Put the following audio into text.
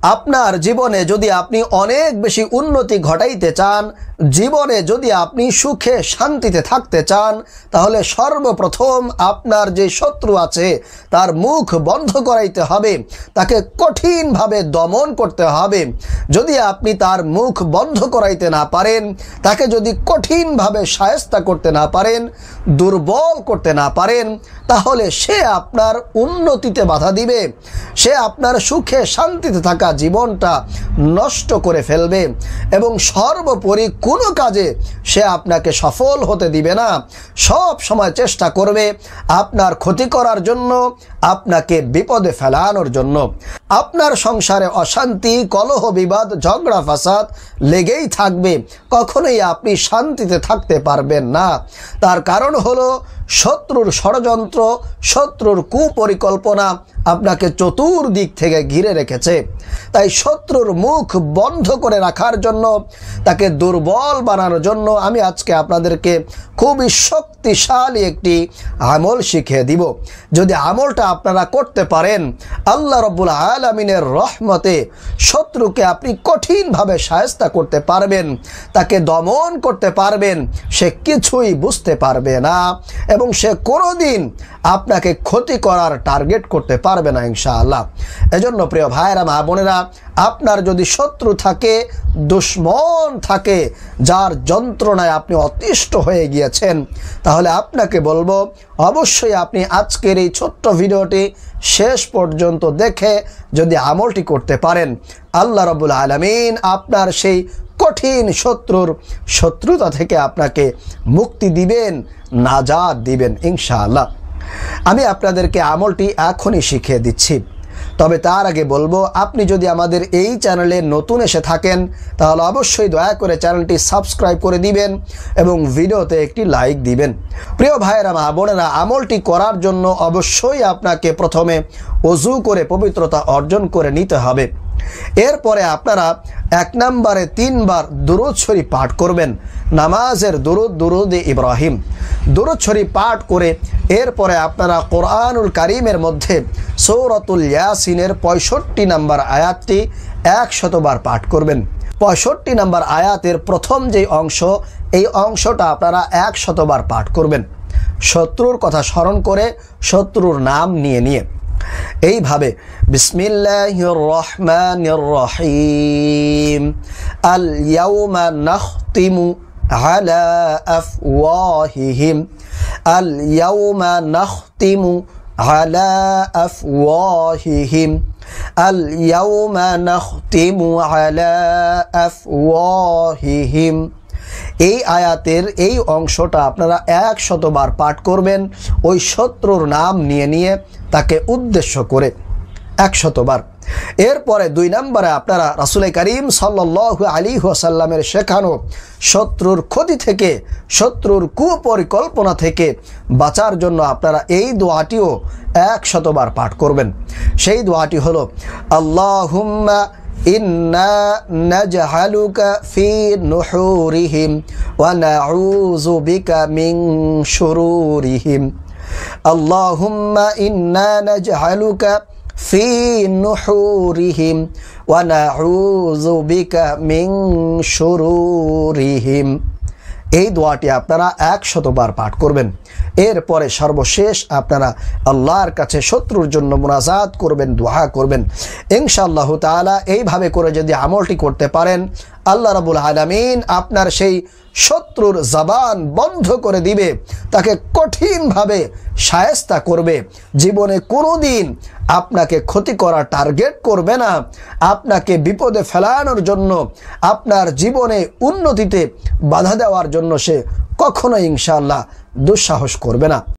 আপনার জীবনে যদি আপনি অনেক বেশি উন্নতি ঘটাইতে চান, জীবনে যদি আপনি সুখে শান্তিতে থাকতে চান, তাহলে সর্বপ্রথম আপনার যে শত্রু আছে তার মুখ বন্ধ করাইতে হবে, তাকে কঠিনভাবে দমন করতে হবে। যদি আপনি তার মুখ বন্ধ করাইতে না পারেন, তাকে যদি কঠিনভাবে শায়েস্তা করতে না পারেন, দুর্বল করতে না পারেন, তাহলে সে আপনার উন্নতিতে বাধা দিবে, সে আপনার সুখে শান্তিতে থাকা জীবনটা নষ্ট করে ফেলবে এবং সর্বোপরি কোনো কাজে সে আপনাকে সফল হতে দিবে না। সব সময় চেষ্টা করবে আপনার ক্ষতি করার জন্য, আপনাকে বিপদে ফেলানোর জন্য। আপনার সংসারে অশান্তি, কলহ, বিবাদ, ঝগড়া ফাসাদ লেগেই থাকবে, কখনোই আপনি শান্তিতে থাকতে পারবেন না। তার কারণ হলো শত্রুর ষড়যন্ত্র, শত্রুর কুপরিকল্পনা আপনাকে চতুর্দিক থেকে ঘিরে রেখেছে। তাই শত্রুর মুখ বন্ধ করে রাখার জন্য, তাকে দুর্বল বানানোর জন্য আমি আজকে আপনাদেরকে খুবই শক্তিশালী একটি আমল শিখিয়ে দিব। যদি আমলটা আপনারা করতে পারেন, আল্লাহ রাব্বুল আলামিনের রহমতে শত্রুকে আপনি কঠিনভাবে শায়েস্তা করতে পারবেন, তাকে দমন করতে পারবেন, সে কিছুই বুঝতে পারবে না এবং সে কোনোদিন আপনাকে ক্ষতি করার টার্গেট করতে পারবে না ইনশাআল্লাহ। এজন্য প্রিয় ভাইয়েরা, মা বোনেরা, আপনার যদি শত্রু থাকে, দুশ্মন থাকে, যার যন্ত্রণায় আপনি অতিষ্ঠ হয়ে গিয়েছেন, তাহলে আপনাকে বলবো অবশ্যই আপনি আজকের এই ছোট্ট ভিডিওটি শেষ পর্যন্ত দেখে যদি আমলটি করতে পারেন, আল্লাহ রাব্বুল আলামিন আপনার সেই কঠিন শত্রুর শত্রুতা থেকে আপনাকে মুক্তি দিবেন, নাজাত দিবেন ইনশাআল্লাহ। আমি আপনাদেরকে আমলটি এখনই শিখিয়ে দিচ্ছি। তবে তার আগে বলবো, আপনি যদি আমাদের এই চ্যানেলে নতুন এসে থাকেন, তাহলে অবশ্যই দয়া করে চ্যানেলটি সাবস্ক্রাইব করে দিবেন এবং ভিডিওতে একটি লাইক দিবেন। প্রিয় ভাইয়েরা, মা বোনেরা, আমলটি করার জন্য অবশ্যই আপনাকে প্রথমে ওযু করে পবিত্রতা অর্জন করে নিতে হবে। এরপরে আপনারা 1 নম্বরে 3 বার দুরূদ শরীফ পাঠ করবেন। নামাজের দুরূদ, দুরূদে ইব্রাহিম, দুরূদ শরীফ পাঠ করে এরপরে আপনারা কোরআনুল কারীমের মধ্যে সূরাতুল ইয়াসিনের 65 নম্বর আয়াতটি 100 বার পাঠ করবেন। 65 নম্বর আয়াতের প্রথম যে অংশ, এই অংশটা আপনারা 100 বার পাঠ করবেন, শত্রুর কথা স্মরণ করে, শত্রুর নাম নিয়ে নিয়ে। এইভাবে বিসমিল্লাহির রহমানির রহিম, আল ইয়াউমা নাখতিমু আলা আফওয়াহিহিম, আল ইয়াউমা নাখতিমু আলা আফওয়াহিহিম, আল ইয়াউমা নাখতিমু আলা আফওয়াহিহিম। এই আয়াতের এই অংশটা আপনারা 100 বার পাঠ করবেন, ওই শত্রুর নাম নিয়ে নিয়ে, তাকে উদ্দেশ্য করে 100 বার। এরপরে 2 নম্বরে আপনারা রাসূল করিম সাল্লাল্লাহু আলাইহি ওয়াসাল্লামের শেখানো শত্রুর ক্ষতি থেকে, শত্রুর কুপরিকল্পনা থেকে বাঁচার জন্য আপনারা এই দোয়াটিও 100 বার পাঠ করবেন। সেই দোয়াটি হলো, আল্লাহুম্মা ইন্না নাজআলুকা ফি নুহুরিহিম ওয়া নাউযু বিকা মিন শুরুরিহিম। আল্লাহুম্মা ইন্না নাজআলুকা ফি নুহুরিহিম ওয়া নাউযু বিকা মিন শুরুরিহিম। এই দোয়াটি আপনারা 100 বার পাঠ করবেন। এরপরে সর্বশেষ আপনারা আল্লাহর কাছে শত্রুর জন্য মুনাজাত করবেন, দোয়া করবেন ইনশাআল্লাহ তাআলা। এইভাবে করে যদি আমলটি করতে পারেন, আল্লাহ রাব্বুল আলামিন আপনার সেই শত্রুর জবান বন্ধ করে দিবে, তাকে কঠিনভাবে শায়েস্তা করবে, জীবনে কোনোদিন আপনাকে ক্ষতি করা টার্গেট করবে না, আপনাকে বিপদে ফেলানোর জন্য, আপনার জীবনে উন্নতিতে বাধা দেওয়ার জন্য সে কখনো ইনশাআল্লাহ দুঃসাহস করবে না।